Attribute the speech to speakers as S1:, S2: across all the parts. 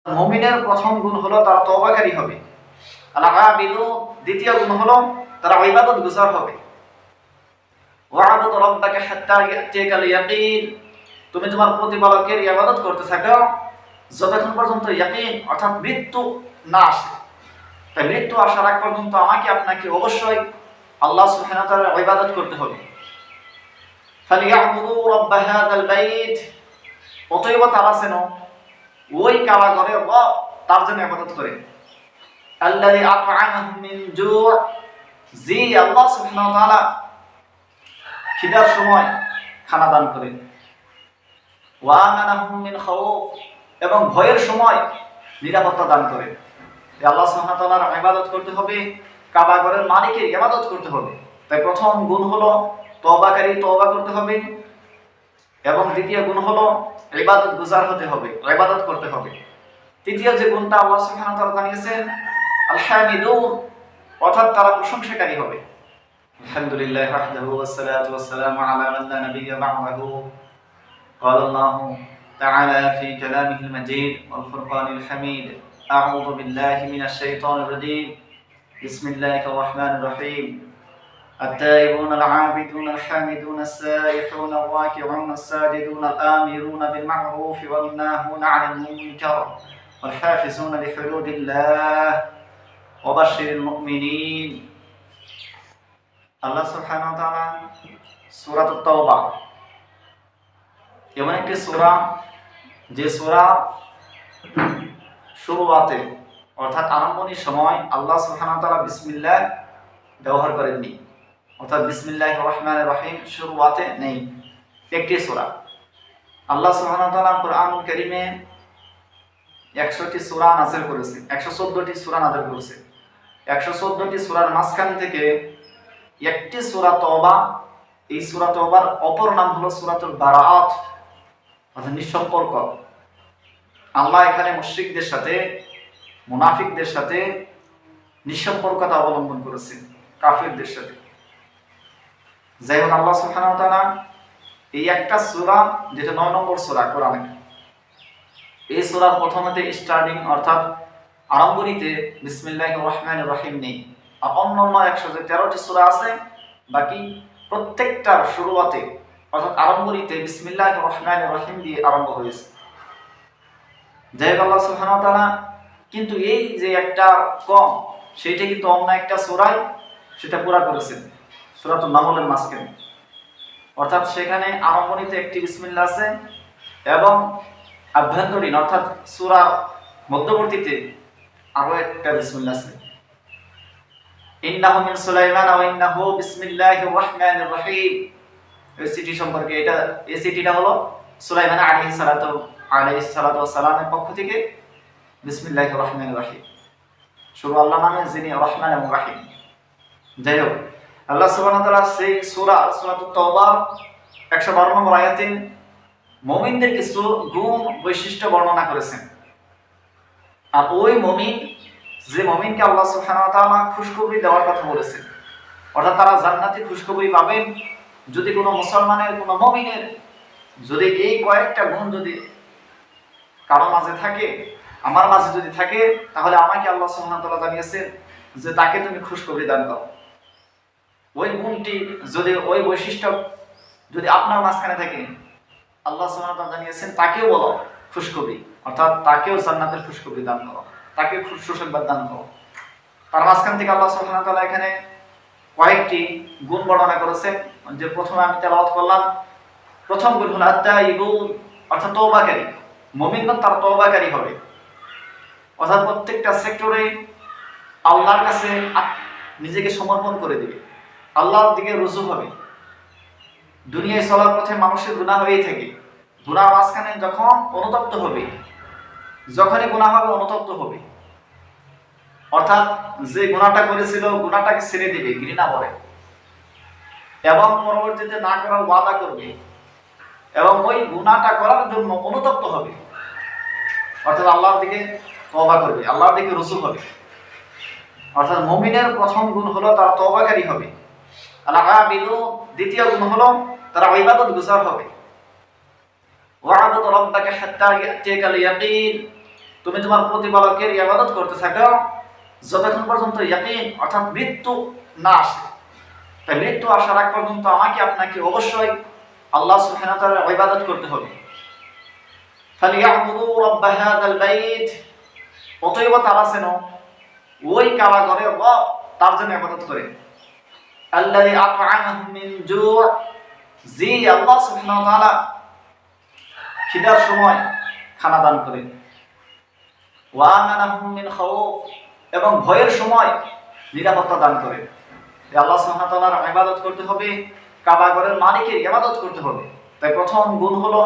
S1: মুমিনের প্রথম গুণ হলো তারা তওবাকারী হবে। আল আবিদু দ্বিতীয় গুণ হলো তারা ইবাদত গুজার হবে। ওয়া'বুদ রাব্বাকা হাত্তা ইয়াতিয়াকাল ইয়াকিন, তুমি তোমার প্রতিপালকের ইবাদত করতে থাকো যতক্ষণ পর্যন্ত ইয়াকিন অর্থাৎ মৃত্যু না আসে। তাই মৃত্যু আসার আগ পর্যন্ত আমাকে আপনাকে অবশ্যই আল্লাহ সুবহানাহু ওয়া তাআলার ইবাদত করতে হবে। ফালিয়া'বুদু রাব্ব হাযাল বাইত, অতএব তারা যেন ওই কাবা ঘরে তার জন্য ইবাদত করে। আল্লাযী আত'আমাহুম মিন জু', জি আল্লাহ সুবহানাহু ওয়া তাআলা খিদার সময় খানা দান করে। ওয়া আমানাহুম মিন খাউফ, এবং ভয়ের সময় নিরাপত্তা দান করে। আল্লাহ সুবহানাহু ওয়া তাআলার ইবাদত করতে হবে, কাবা ঘরের মালিকের ইবাদত করতে হবে। তাই প্রথম গুণ হলো তওবাকারী, তওবা করতে হবে, এবং দ্বিতীয় গুণ হলো ইবাদত গুজার হতে হবে, ইবাদত করতে হবে। তৃতীয় যে গুণটা আল্লাহ সুবহানাহু ওয়া তাআলা জানিয়েছেন আল হামিদুন, অর্থাৎ তারা প্রশংসাকারী হবে। আলহামদুলিল্লাহি ওয়াহদাহু ওয়াসসালাতু ওয়াসসালামু আলা মান লা নাবিয়্যা বা'দাহু। قال الله تعالى في كلامه المجيد والفرقان الحميد: أعوذ بالله من الشيطان الرجيم بسم الله الرحمن الرحيم التائبون العابدون الحامدون السائحون الراكعون الساجدون الآمرون بالمعروف والناهون عن المنكر والحافظون لحدود الله وبشر المؤمنين। আল্লাহ সুবহানাহু ওয়া তাআলা সূরাতুত তাওবা এমন একটি সূরা যে সূরা শুরুতে অর্থাৎ আরম্ভণির সময় আল্লাহ সুবহানাহু ওয়া তাআলা বিসমিল্লাহ ব্যবহার করেননি, অর্থাৎ বিসমিল্লাহির রহমানির রহিম শুরুতে নেই। একটি সূরা আল্লাহ সুবহানাহু ওয়া তাআলা কুরআনুল কারীমে 100টি সূরা নাযিল করেছে, 114টি সূরা নাযিল করেছে। 114টি সূরার মাঝখান থেকে একটি সূরা তওবা, এই সূরা তওবার অপর নাম হলো সূরাতুল বারাআত, অর্থাৎ নিঃসম্পর্ক। আল্লাহ এখানে মুশরিকদের সাথে, মুনাফিকদের সাথে নিঃসম্পর্কতা অবলম্বন করেছেন, কাফিরদের সাথে। যাই হোক, আল্লাহ সুবহানাহু ওয়া তাআলা এই একটা সূরা, যেটা 9 নম্বর সূরা কোরআনে, এই সূরার প্রথমতে স্টার্টিং অর্থাৎ আরম্ভণীতে বিসমিল্লাহির রহমানির রহিম নেই। আর অন্যান্য 113টি সূরা আছে, বাকি প্রত্যেকটার শুরুতে অর্থাৎ আরম্ভণীতে বিসমিল্লাহির রহমানির রহিম দিয়ে আরম্ভ হয়েছে। যাই হোক, আল্লাহ সুবহানাহু ওয়া তাআলা কিন্তু এই যে একটা কম, সেইটা কিন্তু অন্য একটা সূরায় সেটা পুরা করেছেন, সূরাতুন নামলের মাঝখানে। অর্থাৎ সেখানে আরম্ভণীতে একটি বিসমিল্লাহ আছে এবং আভ্যন্তরীণ অর্থাৎ সূরার মধ্যবর্তীতে আরো একটা বিসমিল্লাহ আছে। ইন্নাহু মিন সুলাইমান ওয়া ইন্নাহু বিসমিল্লাহির রহমানির রহিম। এই সিটি সম্পর্কে, এই সিটিটা হলো সুলাইমান আলাইহিস সালাতু ওয়াস সালামের পক্ষ থেকে বিসমিল্লাহির রহমানির রহিম, শুরু আল্লাহর নামে যিনি রহমান এবং রহিম। যাই হোক, আল্লাহ সুবহানাহু ওয়া তাআলা সেই সূরাতুত তাওবার 112 নম্বর আয়াতে মুমিনদের কিছু গুণ বৈশিষ্ট্য বর্ণনা করেছেন। আর ওই মুমিন, যে মুমিনকে আল্লাহ সুবহানাহু ওয়া তাআলা খুশখবরি দেওয়ার কথা বলেছেন, অর্থাৎ তারা জান্নাতে খুশখবরি পাবেন যদি কোনো মুসলমানের, কোনো মুমিনের যদি এই কয়েকটা গুণ যদি কারো মাঝে থাকে, আমার মাঝে যদি থাকে, তাহলে আমাকে আল্লাহ সুবহানাহু ওয়া তাআলা জানিয়েছেন যে তাকে তুমি খুশখবরি দান করো। ওই গুণটি যদি, ওই বৈশিষ্ট্য যদি আপনার মাঝখানে থাকে, আল্লাহ সুবহানাহু ওয়া তাআলা জানিয়েছেন তাকেও বলো খুশখবরি, অর্থাৎ তাকেও জান্নাতের খুশখবরি দান করো, তাকে সুসংবাদ দান করো। তার মাঝখান থেকে আল্লাহ সুবহানাহু ওয়া তাআলা এখানে কয়েকটি গুণ বর্ণনা করেছেন। যে প্রথমে আমি তেলাওয়াত করলাম, প্রথম গুণ হলো আত-তাইবুন, অর্থাৎ তওবাকারী। মুমিনগণ তারা তওবাকারী হবে, অর্থাৎ প্রত্যেকটা সেক্টরে আল্লাহর কাছে নিজেকে সমর্পণ করে দিবে, আল্লাহর দিকে রুজু হবে। দুনিয়ায় চলার পথে মানুষের গুনাহ হয়েই থাকে, গুনাহ মাঝখানে যখন অনুতপ্ত হবে, যখনই গুনাহ হবে অনুতপ্ত হবে, অর্থাৎ যে গুনাহটা করেছিল গুনাহটাকে ছেড়ে দিবে, ঘৃণা করে, এবং পরবর্তীতে না করার ওয়াদা করবে, এবং ওই গুনাহটা করার জন্য অনুতপ্ত হবে, অর্থাৎ আল্লাহর দিকে তওবা করবে, আল্লাহর দিকে রুজু হবে। অর্থাৎ মুমিনের প্রথম গুণ হলো তারা তওবাকারী হবে। আল আবিদু দ্বিতীয় গুণ হলো তারা ইবাদত গুজার হবে। ওয়া'বুদ রাব্বাকা হাত্তা ইয়াতিয়াকাল ইয়াকিন, তুমি তোমার প্রতিপালকের ইবাদত করতে থাকো যতক্ষণ পর্যন্ত ইয়াকিন অর্থাৎ মৃত্যু না আসে। তাই মৃত্যু আসার আগ পর্যন্ত আমাকে আপনাকে অবশ্যই আল্লাহ সুবহানাহু ওয়া তাআলার ইবাদত করতে হবে। ফালিয়াবুদু রাব্ব হাযাল বাইত, অতএব তারা যেন ওই কাবা ঘরের রব তার জন্য ইবাদত করে। আল্লাযী আত'আমাহুম মিন জু', জি আল্লাহ সুবহানাহু ওয়া তাআলা খিদার সময় খানা দান করে। ওয়া আমানাহুম মিন খাউফ, এবং ভয়ের সময় নিরাপত্তা দান করে। আল্লাহ সুবহানাহু ওয়া তাআলার ইবাদত করতে হবে, কাবা ঘরের মালিকের ইবাদত করতে হবে। তাই প্রথম গুণ হলো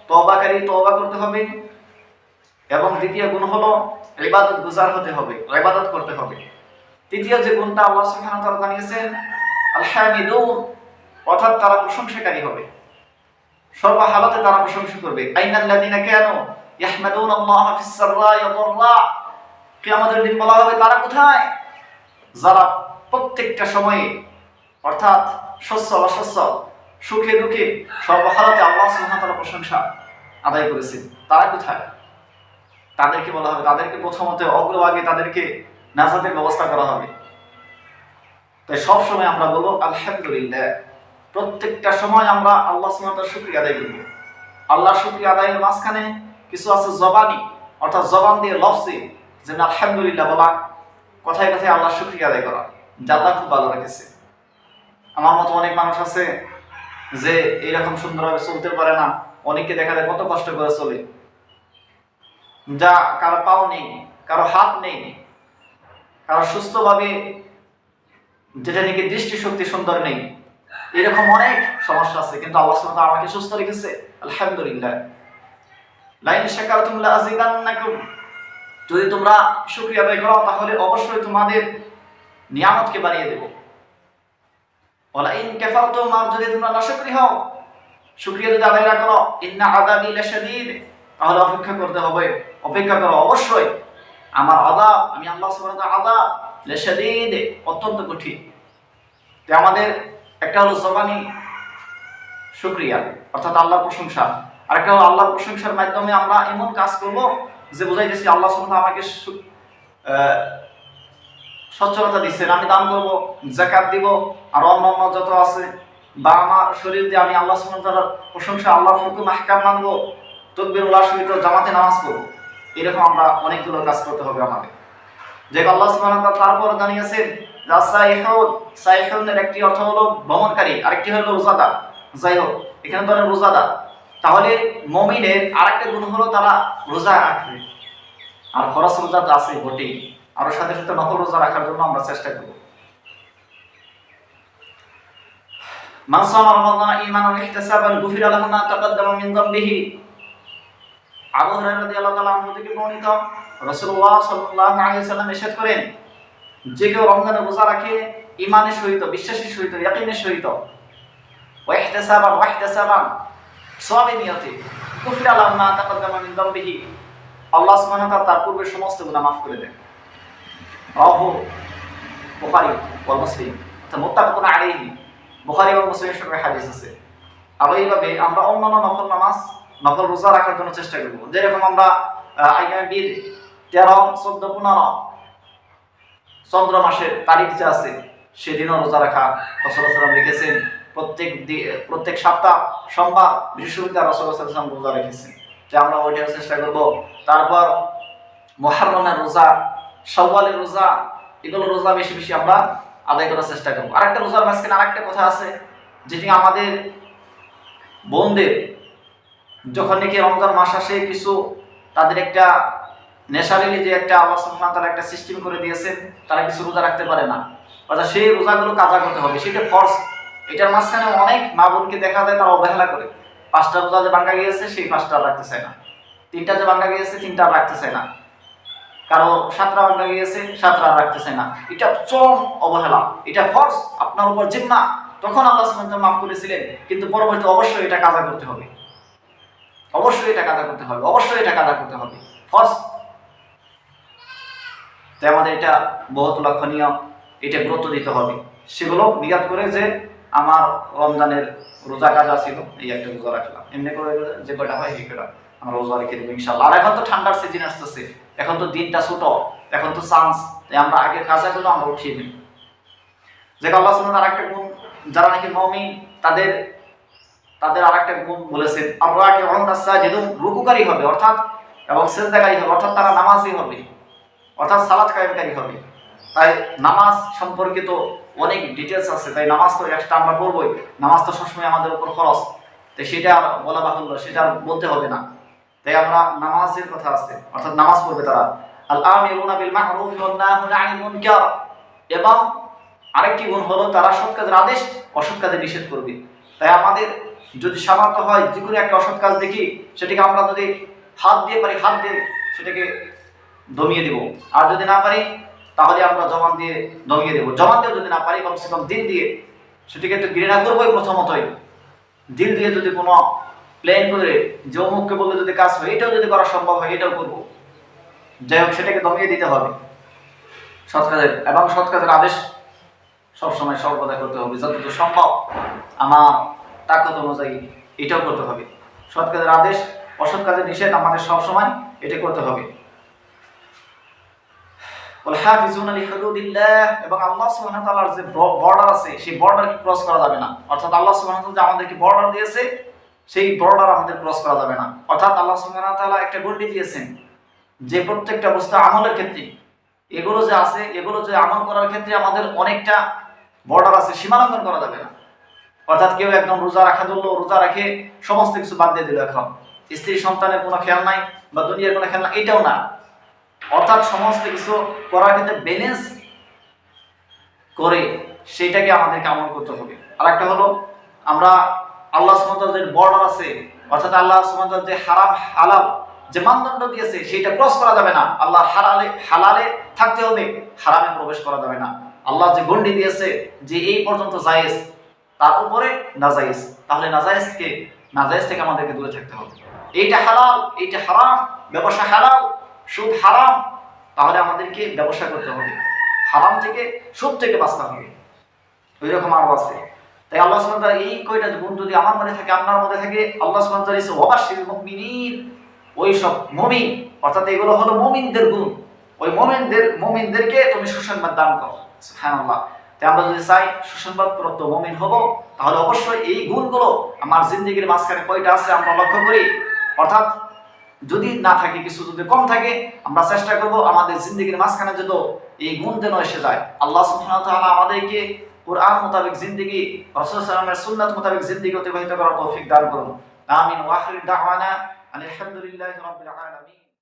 S1: তওবাকারী, তওবা করতে হবে, এবং দ্বিতীয় গুণ হলো ইবাদত গুজার হতে হবে, ইবাদত করতে হবে। তৃতীয় যে গুণটা আল্লাহ সুবহানাহু ওয়া তাআলা জানিয়েছেন আল হামিদুন, অর্থাৎ তারা প্রশংসাকারী হবে, সর্বহালতে তারা প্রশংসা করবে। আইনাল্লাযিনা কানু ইয়াহমাদুনাল্লাহা ফিস সাররা'i ওয়াদ দাররা, কিয়ামতের দিন বলা হবে তারা কোথায়? যারা প্রত্যেকটা সময়ে অর্থাৎ সচ্ছল অসচ্ছল, সুখে দুঃখে, সর্বহালতে আল্লাহ সুবহানাহু ওয়া তাআলা প্রশংসা আদায় করেছেন। তারা কোথায়? তাদেরকে বলা হবে, তাদেরকে প্রথমত অগ্রভাগে তাদেরকে নাজাতের ব্যবস্থা করা হবে। তাই সব সময় আমরা বলবো আলহামদুলিল্লাহ। প্রত্যেকটা সময় আমরা আল্লাহ সুবহানাহু ওয়া তাআলার শুকরিয়া আদায় করব। আল্লাহর শুকরিয়া আদায়ের মাঝখানে কিছু আছে জবানি, অর্থাৎ জবান দিয়ে লফজে যেন আলহামদুলিল্লাহ বলা, কথায় কথায় আল্লাহর শুকরিয়া আদায় করা, যা আল্লাহ খুব ভালো রেখেছে। আমার মতো অনেক মানুষ আছে যে এইরকম সুন্দরভাবে চলতে পারে না, অনেককে দেখা যায় কত কষ্ট করে চলে, যা কারো পাও নেই, কারো হাত নেই, কারো সুস্থভাবে যেটা নাকি দৃষ্টিশক্তি সুন্দর নেই, এরকম অনেক সমস্যা আছে। কিন্তু আল্লাহ সুবহানাহু ওয়া তাআলা আমাকে সুস্থ রেখেছে, আলহামদুলিল্লাহ। লাইন শাকারতুম লাযিদান্নাকুম, যদি তোমরা শুকরিয়া আদায় করো তাহলে অবশ্যই তোমাদের নিয়ামতকে বাড়িয়ে দেব। ওয়ালা ইন কাফারতুম, আর যদি তোমরা নাশকরি হও, শুকরিয়া যদি আদায় না করো, ইন্না আযাবি লাশাদীদ, তাহলে অপেক্ষা করতে হবে, অপেক্ষা করো, অবশ্যই আমার আযাব, আমি আল্লাহ সুবহানাহু ওয়া তাআলা আযাব লাশাদীদ, অত্যন্ত কঠিন। তো আমাদের একটা হলো জবানি শুকরিয়া অর্থাৎ আল্লাহর প্রশংসা, আরেকটা হলো আল্লাহর প্রশংসার মাধ্যমে আমরা এমন কাজ করব যে বুঝাইতেছি আল্লাহ সুবহানাহু ওয়া তাআলা আমাকে সচ্ছলতা দিচ্ছেন, আমি দান করব, যাকাত দিব, আর অন্যান্য যত আছে, বা আমার শরীর দিয়ে আমি আল্লাহ সুবহানাহু ওয়া তাআলার প্রশংসা, আল্লাহর হুকুম আহকাম মানব, তাকবীর উল্লাহ সহিত জামাতে নামাজ পড়ব। এরকম আমরা অনেকগুলো কাজ করতে হবে আমাদের। যে আল্লাহ সুবহানাহু ওয়া তাআলা তারপর জানিয়েছেন সাইহুনের একটি অর্থ হলো ভ্রমণকারী, আরেকটি হলো রোজাদার। যাই হোক, এখানে ধরেন রোজাদার, তাহলে মুমিনের আরেকটা গুণ হলো তারা রোজা রাখবে। আর ফরজ রোজা তো আছে বটেই, আরো সাথে সাথে নফল রোজা রাখার জন্য আমরা চেষ্টা করব। মান সামা রমাদান ঈমানান ওয়া ইহতিসাবান গুফিরা লাহু মা তাকাদ্দামা মিন যামবিহি। আবু হুরায়রা রাদিয়াল্লাহু তাআলা আনহু থেকে বর্ণিত, রাসূলুল্লাহ সাল্লাল্লাহু আলাইহি ওয়াসাল্লাম ইরশাদ করেন, যে কেউ রমজানের রোজা রাখে ঈমানের সহিত, বিশ্বাসের সহিত, ইয়াকিনের সহিত, ওয়া ইহতিসাবান সওয়াবের নিয়তে, গুফিরা লাহু মা তাকাদ্দামা মিন যামবিহি, আল্লাহ সুবহানাহু ওয়া তাআলা তার পূর্বের সমস্ত গুনাহ মাফ করে দেন। রাহু বুখারী ও মুসলিম, অর্থাৎ মুত্তাফাকুন আলাইহি, বুখারী এবং মুসলিমের সঙ্গে হাদিস আছে। আর এইভাবে আমরা অন্যান্য নফল নামাজ, নফল রোজা রাখার জন্য চেষ্টা করব। যেরকম আমরা আইয়ামে বীর 13, 14, 15 চন্দ্র মাসের তারিখ যে আছে সেদিনও রোজা রাখা রাসূলুল্লাহ সাল্লাল্লাহু আলাইহি ওয়াসাল্লাম রেখেছেন। প্রত্যেক সপ্তাহ সোমবার, বৃহস্পতিবার রাসূলুল্লাহ সাল্লাল্লাহু আলাইহি ওয়াসাল্লাম রোজা রেখেছেন, যে আমরা ওইটার চেষ্টা করব। তারপর মুহররমের রোজা, শাওয়ালের রোজা, এগুলো রোজা বেশি বেশি আমরা আদায় করার চেষ্টা করব। আরেকটা রোজার মাঝখানে আরেকটা কথা আছে, যেটি আমাদের বোনদের যখন নাকি রমজান মাস আসে, কিছু তাদের একটা ন্যাচারালি যে একটা আল্লাহ সুবহানাহু ওয়া তাআলা একটা সিস্টেম করে দিয়েছেন, তারা কিছু রোজা রাখতে পারে না, অর্থাৎ সেই রোজাগুলো কাজা করতে হবে, সেটা ফরজ। এটার মাঝখানে অনেক মা বোনকে দেখা যায় তারা অবহেলা করে, 5টা রোজা যে ভাঙা গিয়েছে সেই 5টা রাখতে চায় না, 3টা যে ভাঙা গিয়েছে 3টা রাখতে চায় না, কারো 7টা ভাঙা গিয়েছে 7টা রাখতে চায় না। এটা চরম অবহেলা, এটা ফরজ আপনার উপর জিম্মা। তখন আল্লাহ সুবহানাহু ওয়া তাআলা মাফ করেছিলেন, কিন্তু পরবর্তী অবশ্যই এটা কাজা করতে হবে, অবশ্যই এটা কাজা করতে হবে, অবশ্যই এটা কাজা করতে হবে, ফরজ। তাই আমাদের এটা বহুত লক্ষণীয়, এটা গুরুত্ব দিতে হবে। সেগুলো নিয়াত করে যে আমার রমজানের রোজা কাজা ছিল, এই একটা রোজা রাখলাম, এমনি করে যে কয়টা হয় এই কয়টা আমরা রোজা রেখে দেবো ইনশাআল্লাহ। আর এখন তো ঠান্ডার সিজন আসতেছে, এখন তো দিনটা ছোট, এখন তো চান্স, তাই আমরা আগের কাজগুলো আমরা উঠিয়ে নিই। যে আল্লাহ সুবহানাহু আরেকটা গুণ, যারা নাকি মুমিন তাদের আরেকটা গুণ বলেছেন, আর-রাকিউনা সাজিদুন, রুকুকারী হবে অর্থাৎ এবং সিজদাকারী হবে অর্থাৎ তারা নামাজি হবে অর্থাৎ সালাত কায়েমকারী হবে। তাই নামাজ সম্পর্কিত অনেক ডিটেলস আছে, তাই নামাজ তো একটা আমরা পড়বই, নামাজ তো সবসময় আমাদের উপর খরচ, তাই সেটা বলা বাহুল্য, সেটা বলতে হবে না। তাই আমরা নামাজের কথা আছে অর্থাৎ নামাজ পড়বে তারা। আল আমিরুনা বিল মা'রুফ ওয়ান নাহিউনা আনিল মুনকার, এবং আরেকটি গুণ হলো তারা সৎ কাজের আদেশ, অসৎ কাজে নিষেধ করবে। তাই আমাদের যদি সামর্থ্য হয় যে কোনো একটা অসৎ কাজ দেখি, সেটাকে আমরা যদি হাত দিয়ে পারি হাত দিয়ে সেটাকে দমিয়ে দেব, আর যদি না পারি তাহলে আমরা জবান দিয়ে দমিয়ে দেব। জবান দিয়ে যদি না পারি কমসে কম দিল দিয়ে সেটাকে তো ঘৃণা করবোই প্রথমতই। দিল দিয়ে যদি কোনো প্ল্যান করে যে অমুককে বললে যদি কাজ হয়, এটাও যদি করা সম্ভব হয় এটাও করবো। যাই হোক, সেটাকে দমিয়ে দিতে হবে সৎ কাজের, এবং সৎ কাজের আদেশ সবসময় সর্বদা করতে হবে, যতটুকু সম্ভব আমার তাকত অনুযায়ী এটাও করতে হবে। সৎ কাজের আদেশ, অসৎ কাজের নিষেধ আমাদের সবসময় এটা করতে হবে। এবং আল্লাহ সুবহানাহু ওয়া তাআলার যে বর্ডার আছে, সেই বর্ডারকে ক্রস করা যাবে না। অর্থাৎ আল্লাহ সুবহানাহু ওয়া তাআলা আমাদেরকে বর্ডার দিয়েছে, সেই বর্ডার আমাদের ক্রস করা যাবে না। অর্থাৎ আল্লাহ সুবহানাহু ওয়া তাআলা একটা গণ্ডি দিয়েছেন যে প্রত্যেকটা বস্তু আমলের ক্ষেত্রে এগুলো যে আছে, এগুলো যে আমল করার ক্ষেত্রে আমাদের অনেকটা বর্ডার আছে, সীমালঙ্ঘন করা যাবে না। অর্থাৎ কেউ একদম রোজা রাখা ধরলো, রোজা রেখে সমস্ত কিছু বাদ দিয়ে দিল, এখন স্ত্রী সন্তানের কোনো খেয়াল নাই বা দুনিয়ার কোনো খেয়াল নাই, এটাও না। অর্থাৎ সমস্ত কিছু করার ক্ষেত্রে ব্যালেন্স করে সেইটাকে আমাদেরকে আমল করতে হবে। আর একটা হলো আমরা আল্লাহ সুবহানাহু ওয়া তাআলার যে বর্ডার আছে, অর্থাৎ আল্লাহ সুবহানাহু ওয়া তাআলা যে হারাম হালাল যে মানদণ্ড দিয়েছে সেটা ক্রস করা যাবে না। আল্লাহ হালালে থাকতে হবে, হারামে প্রবেশ করা যাবে না। আল্লাহ যে গণ্ডি দিয়েছে যে এই পর্যন্ত জায়েজ, তার উপরে নাজায়েজ, তাহলে নাজায়েজ থেকে আমাদেরকে দূরে থাকতে হবে। এইটা হালাল, এইটা হারাম, ব্যবসা হালাল, সুদ হারাম, তাহলে আমাদেরকে ব্যবসা করতে হবে, হারাম থেকে সুদ থেকে বাঁচতে হবে। ওই রকম আরো আছে। তাই আল্লাহ সুবহানাহু ওয়া তাআলা এই কয়টা গুণ যদি আমার মধ্যে থাকে, আপনার মধ্যে থাকে, আল্লাহ সুবহানাহু ওয়া তাআলা ওয়াবাশশিরিল মুমিনিন, ওই সব মুমিন, অর্থাৎ এগুলো হলো মুমিনদের গুণ, ওই মুমিনদেরকে তুমি সুসংবাদ দান করো। সুবহানাল্লাহ। তাই আমরা যদি চাই সুসংবাদপ্রাপ্ত মুমিন হব, তাহলে অবশ্যই এই গুণগুলো আমার জিন্দেগির মাঝখানে কয়টা আছে আমরা লক্ষ্য করি। অর্থাৎ যদি না থাকে, কিছু যদি কম থাকে, আমরা চেষ্টা করব আমাদের জিন্দেগির মাঝখানে যত এই গুণ যেন এসে যায়। আল্লাহ সুবহানাহু ওয়া তাআলা আমাদেরকে কুরআন মোতাবেক জিন্দেগি, রাসূল সাল্লাল্লাহু আলাইহি ওয়াসাল্লামের সুন্নাত মোতাবেক জিন্দেগি অতিবাহিত করার তৌফিক দান করুন। আমিন। ওয়া আখিরু দাওয়ানা আলহামদুলিল্লাহি রাব্বিল আলামিন।